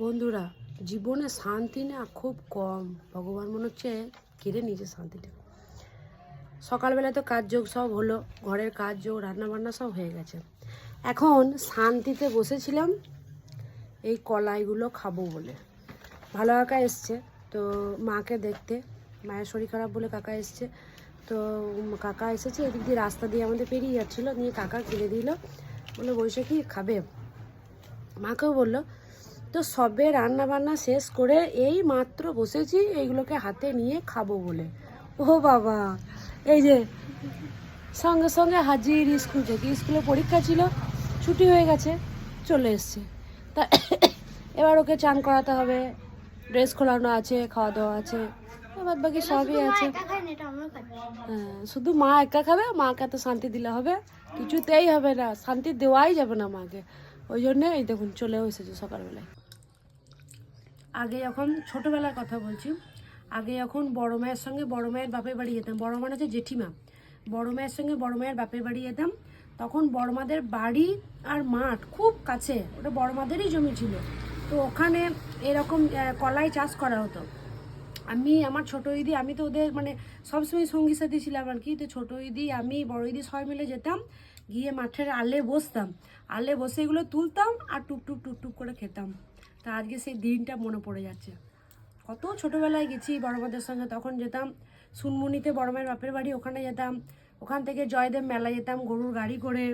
বন্ধুরা, জীবনে শান্তি না খুব কম। ভগবান মনে হচ্ছে কেড়ে নিয়েছে শান্তিটা। সকালবেলায় তো কাজ যোগ সব হলো, ঘরের কাজ যোগ রান্নাবান্না সব হয়ে গেছে। এখন শান্তিতে বসেছিলাম এই কলাইগুলো খাবো বলে। ভালো কাকা এসছে তো মাকে দেখতে, মায়ের শরীর খারাপ বলে কাকা এসছে। তো কাকা এসেছে, এদিক দিয়ে রাস্তা দিয়ে আমাদের পেরিয়ে যাচ্ছিলো, নিয়ে কাকা কিনে দিল, বললো বৈশাখী খাবে। মাকেও বললো। তো সবে রান্না বান্না শেষ করে এই মাত্র বসেছি এইগুলোকে হাতে নিয়ে খাবো বলে। ও বাবা, এই যে সঙ্গে সঙ্গে হাজির স্কুল থেকে। স্কুলে পরীক্ষা ছিল, ছুটি হয়ে গেছে, চলে এসছে। তা এবার ওকে চান করাতে হবে, ড্রেস খোলানো আছে, খাওয়া দাওয়া আছে, বাদ বাকি সবই আছে। হ্যাঁ, শুধু মা একা খাবে, মাকে এত শান্তি দিলে হবে? কিছুতেই হবে না, শান্তি দেওয়াই যাবে না মাকে। ওই জন্যে এই দেখুন চলেও এসেছে সকালবেলায়। আগে যখন ছোটোবেলার কথা বলছি, আগে যখন বড়ো মায়ের সঙ্গে বড়ো মায়ের বাপের বাড়ি যেতাম, বড়ো মানে হচ্ছে জেঠিমা, বড়ো মায়ের সঙ্গে বড়ো মায়ের বাপের বাড়ি যেতাম, তখন বড় মাদের বাড়ি আর মাঠ খুব কাছে, ওটা বড় মাদেরই জমি ছিল। তো ওখানে এরকম কলাই চাষ করা হতো। আমি আমার ছোটো দিদি, আমি তো ওদের মানে সবসময় সঙ্গী সাথী ছিলাম আর কি। তো ছোটো দিদি, আমি, বড় দিদি সবাই মিলে যেতাম, গিয়ে মাঠের আলে বসতাম, আলে বসে এগুলো তুলতাম আর টুকটুক টুকটুক করে খেতাম। তা আজকে সেই দিনটা মনে পড়ে যাচ্ছে। কত ছোটোবেলায় গেছি বড় মাদের সঙ্গে, তখন যেতাম সুনমুনিতে বড় মায়ের বাপের বাড়ি, ওখানে যেতাম। ওখান থেকে জয়দেব মেলা যেতাম গরুর গাড়ি করে।